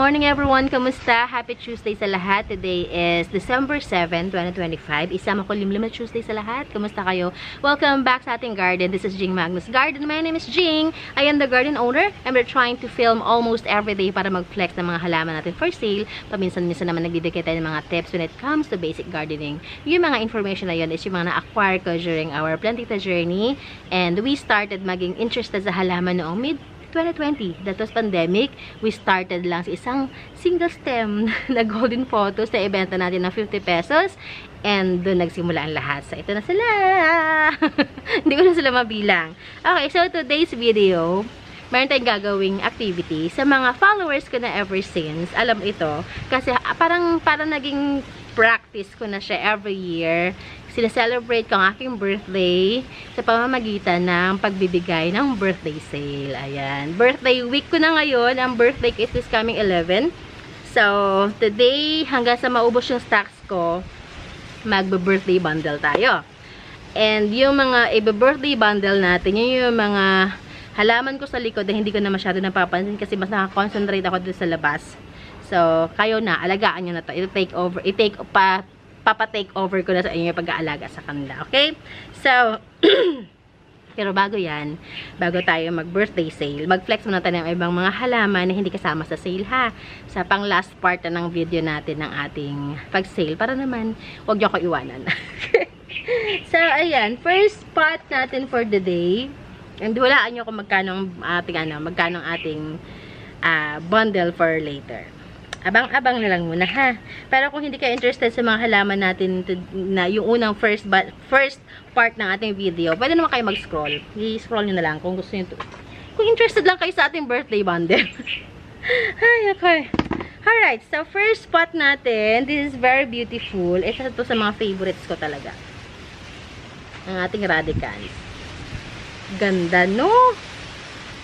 morning everyone! Kamusta? Happy Tuesday sa lahat. Today is December 7, 2025. Isang makulimlim na Tuesday sa lahat. Kamusta kayo? Welcome back sa ating garden. This is Jing Magnus Garden. My name is Jing. I am the garden owner and we're trying to film almost every day para mag-flex ng mga halaman natin for sale. Paminsan-minsan naman nagbibigay tayo ng mga tips when it comes to basic gardening. Yung mga information na yun is yung mga na-acquire ko during our Plantita journey. And we started maging interested sa halaman noong mid-2020. That was pandemic. We started lang sa isang single stem na golden photos na ibenta natin ng 50 pesos. And doon nagsimula ang lahat. So, ito na sila! Hindi ko na sila mabilang. Okay, so today's video, meron tayong gagawing activity sa mga followers ko na ever since. Alam ito. Kasi parang naging practice ko na siya every year. Sineselebrate ko ang aking birthday sa pamamagitan ng pagbibigay ng birthday sale. Ayan. Birthday week ko na ngayon. Ang birthday is this coming 11. So, today, hanggang sa maubos yung stocks ko, magbe-birthday bundle tayo. And yung mga ibe-birthday bundle natin, yung mga halaman ko sa likod na hindi ko na masyado napapansin kasi mas nakakonsentrate ako dito sa labas. So, kayo na, alagaan nyo na to. Papa-take over ko na sa inyo yung pag-aalaga sa kanila. Okay? So, pero bago yan, bago tayo mag-birthday sale, mag-flex muna tayo ng ibang mga halaman na hindi kasama sa sale ha. Sa pang last part na ng video natin ng ating pag-sale para naman, huwag nyo ako iwanan. So, ayan. First spot natin for the day. And walaan nyo kung magkano ang ating bundle for later. Abang-abang na lang muna ha. Pero kung hindi ka interested sa mga halaman natin na yung unang first part ng ating video, pwede naman kayo mag-scroll. I-scroll nyo na lang kung gusto nyo to. Kung interested lang kayo sa ating birthday bundle. Ay, okay. Alright, so first spot natin, this is very beautiful. Isa to sa mga favorites ko talaga. Ang ating radicans. Ganda, no?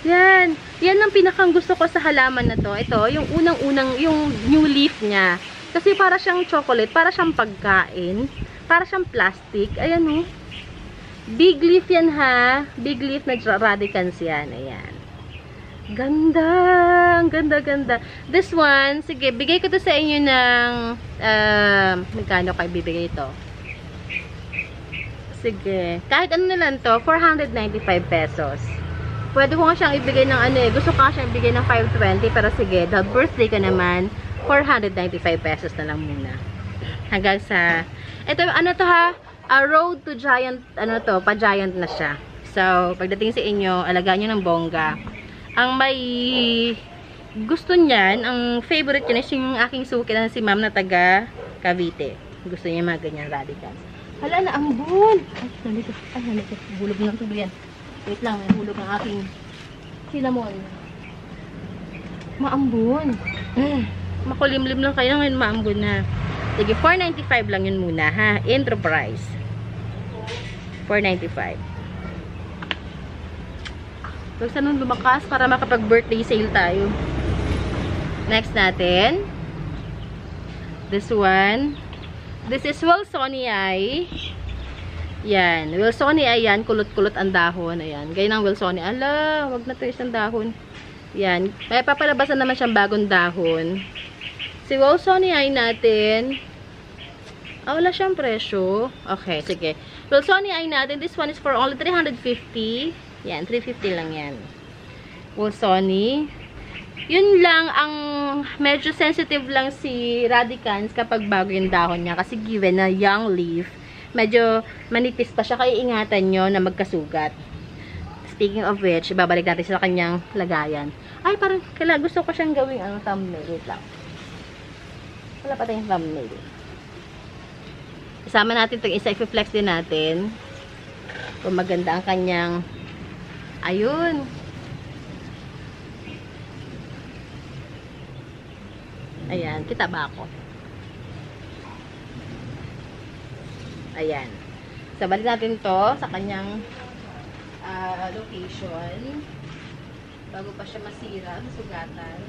Yan. Yan ang pinakang gusto ko sa halaman na to. Ito, yung unang-unang, yung new leaf niya. Kasi para siyang chocolate, para siyang pagkain, para siyang plastic. Ayan o. Big leaf yan ha. Big leaf na radicans yan. Ayan. Ganda. Ganda, ganda. This one, sige, bigay ko to sa inyo ng, magkano kayo bibigay ito? Sige. Kahit ano na lang to, 495 pesos. Pwede ko nga siyang ibigay ng gusto ko nga siyang ibigay ng 520, pero sige, the birthday ko naman, 495 pesos na lang muna. Hanggang sa, ito, ano to ha, a road to giant, pa-giant na siya. So, pagdating sa inyo, alagaan nyo ng bongga. Ang may gusto niyan, ang favorite yun is yung aking suki na si ma'am na taga Cavite. Gusto niya mga ganyan radicals. Hala, naambun! Ay, nalito. Bulog ng tuloy yan. Wait lang, may hulog ng aking cinnamon. Maambun. Makulimlim lang kayo ngayon, maambun na. Sige, 495 lang yun muna, ha? Intro price. 495. Huwag sa nung lumakas para makapag-birthday sale tayo. Next natin. This one. This is Wilsonii. Yan. Wilsonii, ayan. Kulot-kulot ang dahon. Ayan. Ganyan ang Wilsonii. Ala, wag na to isang dahon. Yan. May papalabasan naman siyang bagong dahon. Si Wilsonii natin. Wala siyang presyo. Okay, sige. Wilsonii natin. This one is for only 350. Yan. 350 lang yan. Wilsonii. Yun lang ang medyo sensitive lang si radicans kapag bago yung dahon niya. Kasi given na young leaf, medyo manipis pa siya, kaya ingatan nyo na magkasugat. Speaking of which, babalik natin sa kanyang lagayan. Ay, parang gusto ko siyang gawing thumbnail. Wait lang. Wala pa tayong thumbnail. Isama natin itong isa, i-flex din natin. Kung maganda ang kanyang, ayun. Ayan, kita ba ako? Ayan. So, balik natin to sa kanyang location. Bago pa siya masira, sugatan.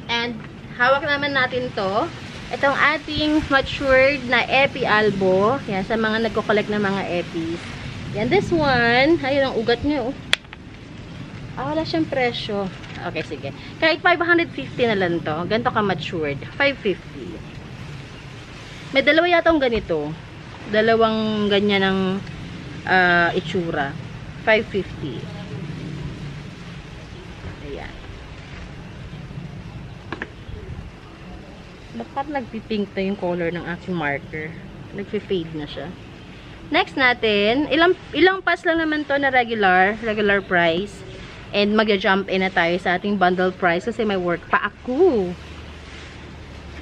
And, hawak naman natin to. Itong ating matured na Epi Albo. Yan, sa mga nagko-collect ng mga Epis. Yan, this one, ayun ang ugat niya, oh. Wala siyang presyo. Okay, sige. Kahit 550 na lang to. Ganito ka matured. 550. May dalawa yata ang ganito. Dalawang ganyan ng itsura. 550. Ayan. Bakit nagpipink na yung color ng aking marker? Nagpi-fade na siya. Next natin, ilang pass lang naman to na regular price. And mag-jump in na tayo sa ating bundle price kasi may work pa ako.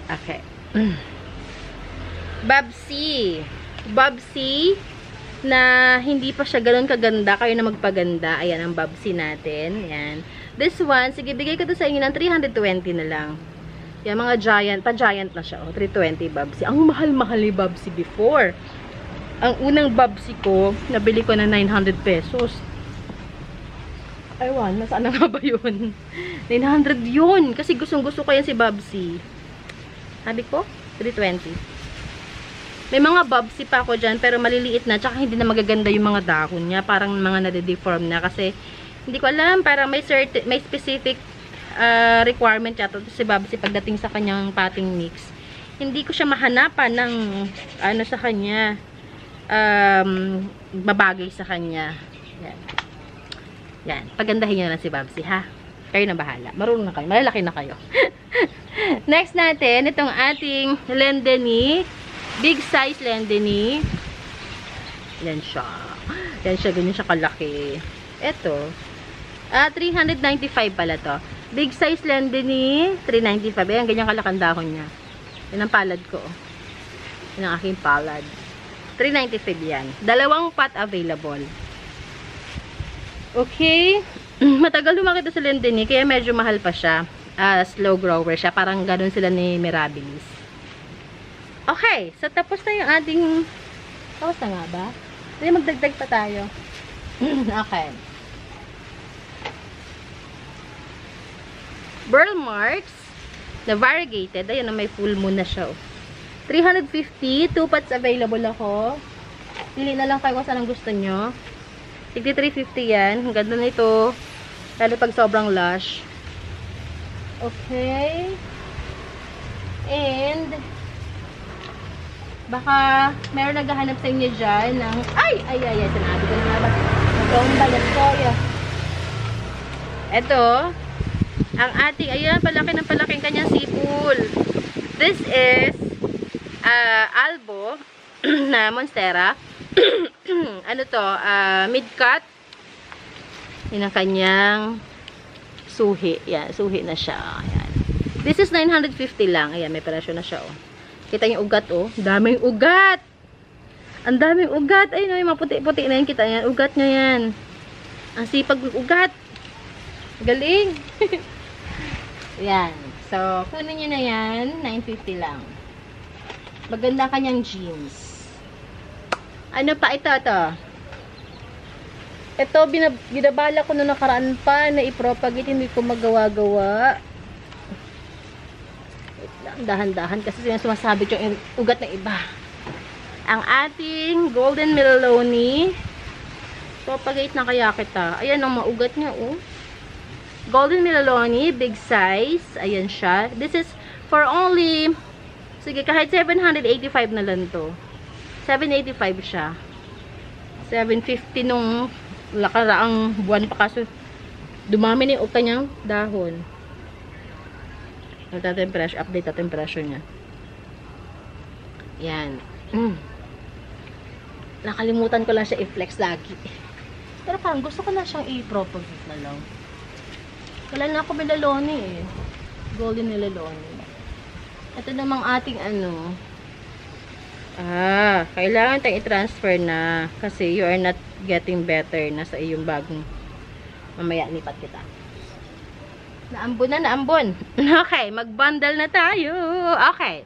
Okay. Babsi. Babsi na hindi pa siya ganoon kaganda. Kayo na magpaganda. Ayan ang Babsi natin. Ayan. This one, sige, bigay ko to sa inyo ng 320 na lang. Yan, mga giant. Pa-giant na siya. 320 Babsi. Ang mahal-mahal ni Babsi before. Ang unang Babsi ko, nabili ko na 900 pesos. Aywan, nasaan na nga ba yun? 900 yun. Kasi gustong-gusto ko yan si Babsi. Sabi ko, 320. May mga Babsi pa ako dyan, pero maliliit na. Tsaka hindi na magaganda yung mga dahon niya. Parang mga nade-deform na. Kasi, hindi ko alam, parang may specific requirement yata si Babsi pagdating sa kanyang potting mix. Hindi ko siya mahanapan ng, ano sa kanya, babagay sa kanya. Yan. Yan. Pagandahin nyo na si Babsi, ha? Kayo na bahala. Marunong na kayo. Malalaki na kayo. Next natin, itong ating Lendeni. Big size Lendeni. Yan siya. Yan siya. Ganyan siya kalaki. Ito. 395 pala to. Big size Lendeni. 395. Ayan, ganyan kalakang dahon niya. Yan ang palad ko. Yan ang aking palad. 395 yan. Dalawang pot available. Okay. Matagal lumaki ito sa Lendeni, kaya medyo mahal pa siya. Slow grower siya. Parang ganun sila ni Mirabilis. Okay. So, tapos na yung ating... Tapos na nga ba? Hindi, magdagdag pa tayo. Okay. Burl Marks na variegated. Ayan, may full moon na siya. 350. 2 pots available ako. Pili na lang kayo kung saan ang gusto nyo. 350 yan. Ang ganda nito. Lalo pag sobrang lush. Okay. And, baka meron naghahanap sa inyo dyan ng, ay, sinabi ko na nga ba? Magkaumbalat ko, Ito, ang ating, ayan, palaki ng palaking kanyang sipul. This is, Albo, na Monstera. Ano to, mid-cut. Yan ang kanyang suhi. Yan, suhi na siya. Ayan. This is 950 lang. Ayan, may presyo na siya, oh. Kita yung ugat, oh. Daming ugat! Ang daming ugat! Ayun, yung mga puti-puti na yan. Kita yan. Ugat nyo yan. Ang sipag ugat. Galing! Yan. So, kunin nyo na yan. 950 lang. Maganda kanyang jeans. Ano pa ito? Ito, binabala ko nung nakaraan pa na i-propagate. Hindi ko magawa-gawa. Wait lang, dahan-dahan kasi sumasabit yung ugat ng iba. Ang ating Golden Meloni. Propagate na kaya kita. Ayan ang maugat niya, oh. Golden Meloni, big size. Ayan siya. This is for only, sige, kahit 785 na lang to. 785 siya. 750 nung nakaraang buwan pa kaso dumami na yung kanyang dahon. Update natin presyo niya. Yan. Nakalimutan ko lang siya i-flex lagi. Pero parang gusto ko na siyang i-propagate na lang. Wala na ako Meloni eh. Golden Meloni. Ito namang ating ano. Kailangan tayong i-transfer na kasi you are not getting better na sa iyong bagong mamaya lipat kita. Naambon na, naambon. Okay, mag-bundle na tayo. Okay.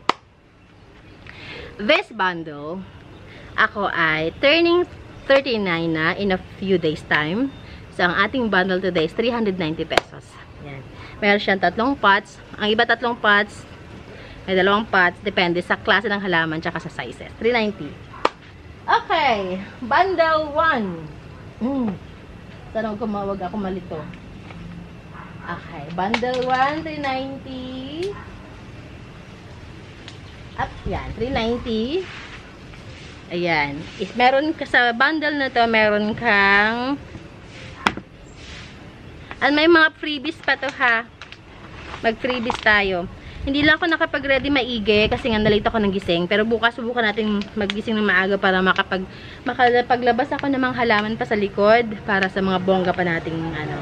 This bundle, ako ay turning 39 na in a few days time. So, ang ating bundle today is 390 pesos. Yan. Meron siyang 3 pots. Ang iba 3 pots. May 2 pots. Depende sa klase ng halaman tsaka sa sizes. 390. Okay. Bundle 1. Sana huwag kumawag ako malito. Okay. Bundle 1, 390. Up, yan. 390. Ayan. Meron ka sa bundle na to, meron kang may mga freebies pa to ha. Mag-freebies tayo. Hindi lang ako nakapag-ready maigi kasi nga nalate ako ng gising. Pero bukas subukan natin maggising ng maaga para makapaglabas ako ng mga halaman pa sa likod para sa mga bongga pa nating ano.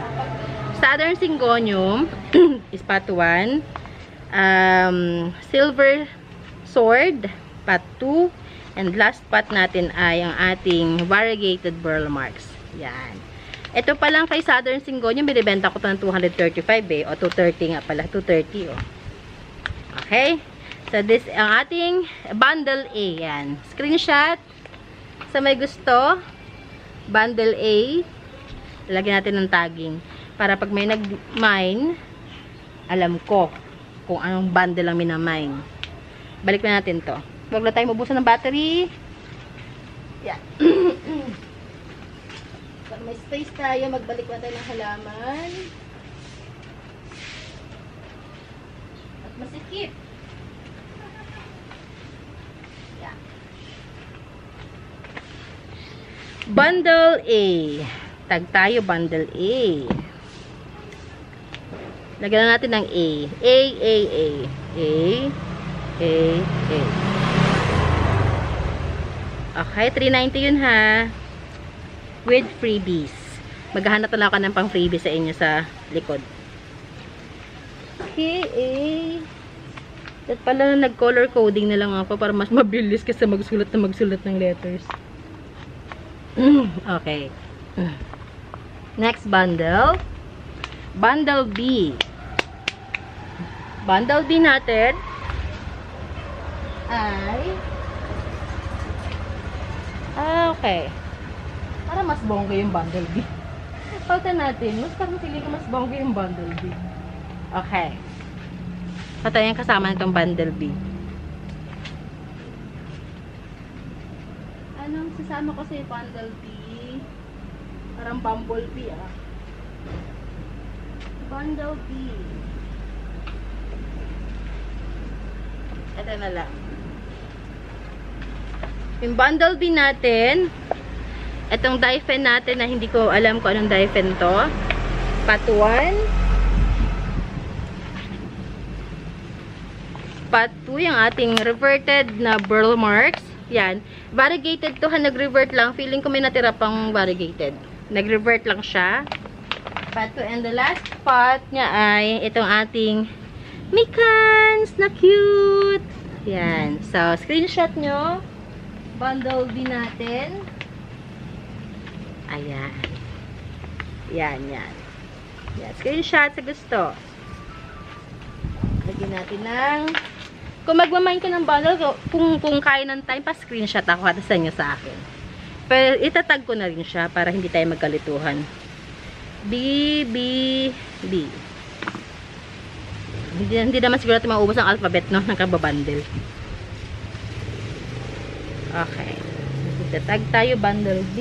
Southern Syngonium is part 1. Silver Sword, part 2. And last part natin ay ang ating variegated burl marks. Yan. Ito pa lang kay Southern Syngonium, binibenta ko ito ng 235 eh. O 230 nga pala. 230 oh. Okay? So, this ang ating bundle A. Yan. Screenshot. Sa may gusto, bundle A. Lagyan natin ng tagging. Para pag may nag-mine, alam ko kung anong bundle ang minamine. Balik na natin to. Huwag na tayo mabusan ng battery. Yan. Pag may space tayo, magbalik na tayo ng halaman. Masikip. Yeah. Bundle A. Tag tayo bundle A. Lagyan natin ng A. A, A, A. A, A, A. Okay, 390 yun ha. With freebies. Maghahanap na ako ng pang freebies sa inyo sa likod. Okay, at pala nag-color coding na lang ako para mas mabilis kasi magsulat ng letters. Okay. Next bundle. Bundle B. Bundle B natin ay okay. Para mas bongga yung bundle B. Pautan natin. Mas parang feeling ko mas bongga yung bundle B. Okay. Patayin kasama nitong bundle B. Anong sasama ko sa bundle B? Parang bumblebee ah. Bundle B. Ito na lang. Yung bundle B natin, itong die fen natin na hindi ko alam kung anong die fen to. Part 1. Part 2, yung ating reverted na burl marks. Yan. Variegated to ha, nag-revert lang. Feeling ko may natira pang variegated. Nag-revert lang siya. Part 2. And the last part niya ay itong ating Micans na cute. Yan. So, screenshot nyo. Bundle B natin. Ayan. Yan, yan. Yan. Screenshot sa gusto. Lagyan natin ng kung magmamine ka ng bundle, kung kaya ng time, pa-screenshot ako at sa inyo sa akin. Pero itatag ko na rin siya para hindi tayo magkalituhan. B, B, B. Hindi naman siguro natin maubos ang alphabet, no? Ng kababundle. Okay. Itatag tayo, bundle B.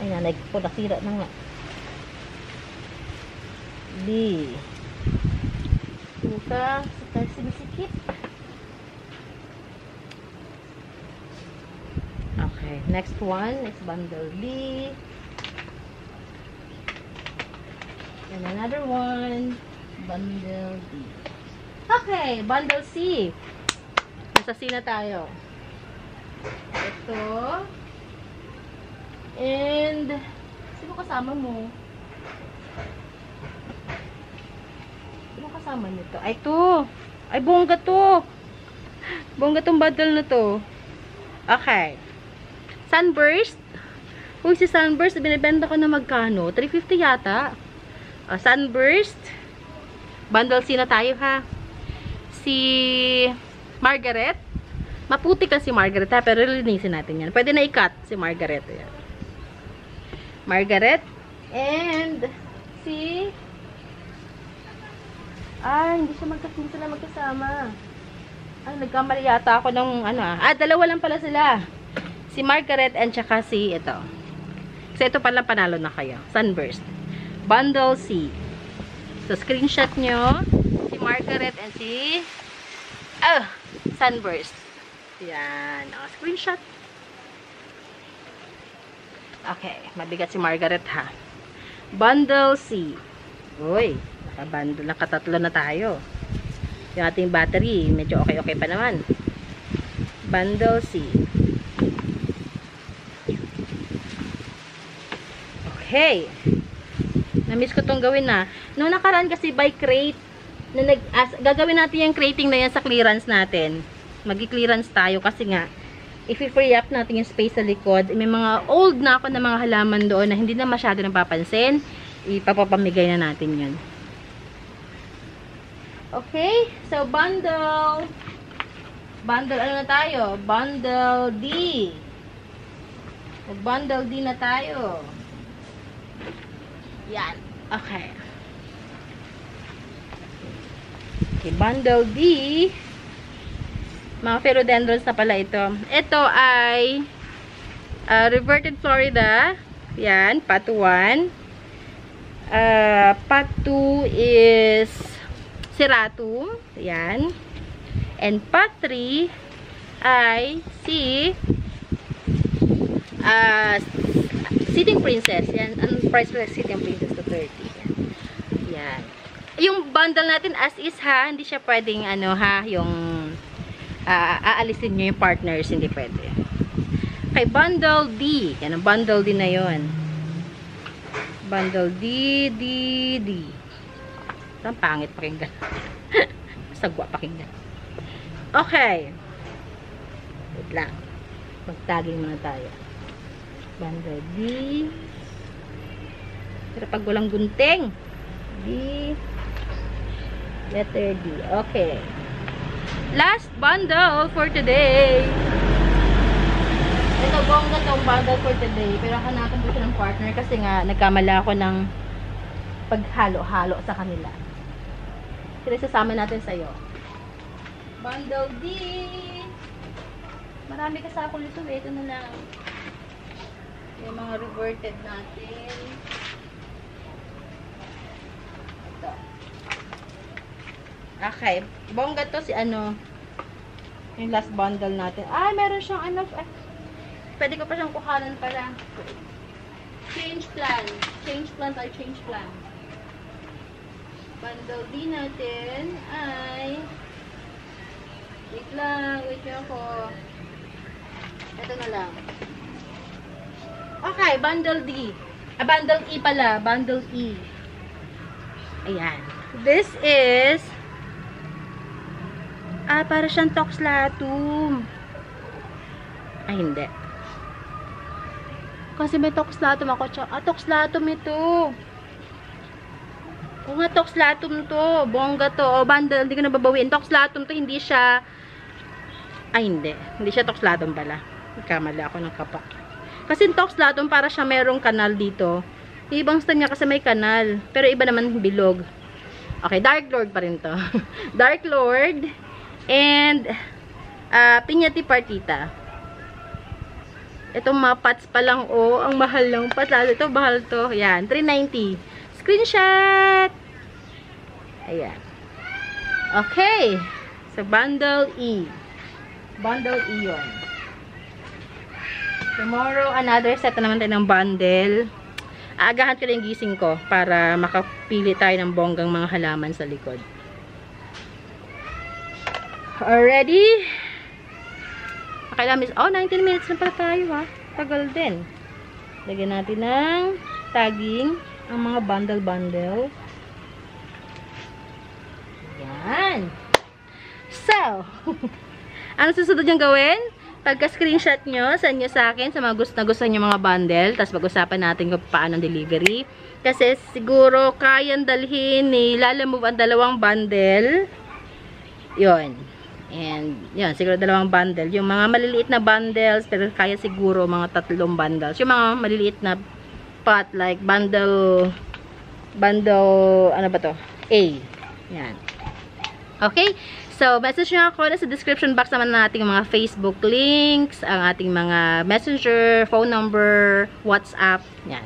Ayan, nagpunasira na nga. B. Buka, sinisikip. Okay, next one. Next bundle B. And another one. Bundle D. Okay, bundle C. Nasa C na tayo. Ito. And, sino kasama mo? Sino kasama nito? Ay, ito. Ay, bongga to. Bongga tong bundle na to. Okay. Sunburst. Kung si Sunburst, binibenta ko na magkano? 350 yata. Sunburst. Bundle C na tayo, ha. Si Margaret. Maputi ka si Margaret, ha. Pero linisin natin yan. Pwede na i-cut si Margaret. Ayan. Margaret. And si hindi siya magkasama. Nagkamali yata ako ng dalawa lang pala sila. Si Margaret and tsaka si ito. So, ito pala panalo na kayo. Sunburst. Bundle C. So, screenshot nyo si Margaret and si Sunburst. Yan. Screenshot. Okay. Mabigat si Margaret ha. Bundle C. Uy. Nakabundle. Nakatatlo na tayo. Yung ating battery. Medyo okay pa naman. Bundle C. Okay. Na-miss ko tong gawin na. Noong nakaraan kasi by crate, gagawin natin yung crating na yan sa clearance natin. Mag-clearance tayo kasi nga, i-free up natin yung space sa likod. May mga old na ako na mga halaman doon na hindi na masyado napapansin. Ipapapamigay na natin yun. Okay. So, bundle. Bundle ano na tayo? Bundle D. Mag-bundle D na tayo. Yan. Okay. Okay, bundle D. Mga philodendrons na pala ito. Ito ay reverted Florida. Yan, pot 1. Pot 2 is Ceratum. Yan. And pot 3 ay si Sitting Princess. Yan. Ang price for Sitting Princess to 30. Yan. Yung bundle natin as is ha, hindi siya pwedeng ano ha, yung aalisin nyo yung partners, hindi pwede. Okay, bundle D. Yan ang bundle D na yon. Bundle D, D, D. Ang pangit pakinggan. Sagwa pakinggan. Okay. Wait lang. Mag-tagging muna tayo. Bundle D. Pero pag walang gunting. D. Letter D. Okay. Last bundle for today. Ito bongga itong bundle for today. Pero hanapin ko siya ng partner kasi nga nagkamala ako ng paghalo-halo sa kanila. Kaya sasama natin sa'yo. Bundle D. Marami ka sa akong lito. Ito na lang. Yung mga reverted natin. Ito. Okay. Bongga to si ano. Yung last bundle natin. Ay, meron siyang ano. Pwede ko pa siyang kuhanan pala. Change plan. Change plan tayo. Change plan. Bundle D natin ay wait lang. Wait nyo ako. Ito na lang. Okay. Bundle D. Bundle E pala. Bundle E. Ayan. This is para siyang toxlatum. Ay, hindi. Kasi may toxlatum ako. Toxlatum ito. Kung nga toxlatum to. Bongga to. O, bundle. Hindi ko nababawiin. Toxlatum to. Hindi siya. Ay, hindi. Hindi siya toxlatum pala. Nagkamali ako ng kapak. Kasi toxlatum para siya merong kanal dito. Ibang stand niya kasi may kanal. Pero iba naman bilog. Okay, Dark Lord pa rin to. Dark Lord. And, Piñati Partita. Itong mga pots pa lang, ang mahal lang pots. Lalo ito, mahal to. Ayan, 390. Screenshot! Ayan. Okay. So, bundle E. Bundle E yun. Tomorrow, another set na naman tayo ng bundle. Aagahan ko lang yung gising ko para makapili tayo ng bonggang mga halaman sa likod. Already? Kailangan 19 minutes na pala tayo ha. Tagal din. Lagyan natin ng tagging ang mga bundle. Yan. So, ano susunod yung gawin? Pagka-screenshot nyo, send nyo sa akin sa mga gusto nyo mga bundle. Tapos pag-usapan natin kung paano ang delivery. Kasi siguro kayang dalhin ni Lalamove ang 2 bundle. Yun. And, yun, siguro 2 bundle. Yung mga maliliit na bundles, pero kaya siguro mga 3 bundles. Yung mga maliliit na pot, like bundle, ano ba to? A. Yan. Okay? So, message nyo ako. Nasa description box naman ng ating mga Facebook links, ang ating mga messenger, phone number, WhatsApp. Yan.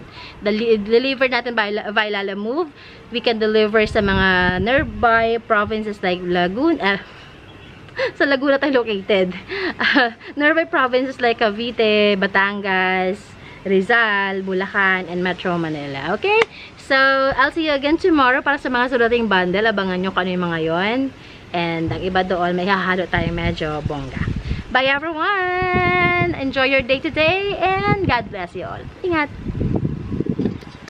Deliver natin by Lalamove. We can deliver sa mga nearby provinces like Laguna. Sa Laguna tayo located. Nearby provinces like Cavite, Batangas, Rizal, Bulacan, and Metro Manila. Okay? So, I'll see you again tomorrow para sa mga surating bundle. Abangan nyo kung ano yung mga yon. And ang iba doon, may hahalo tayo medyo bongga. Bye everyone! Enjoy your day today and God bless you all. Ingat!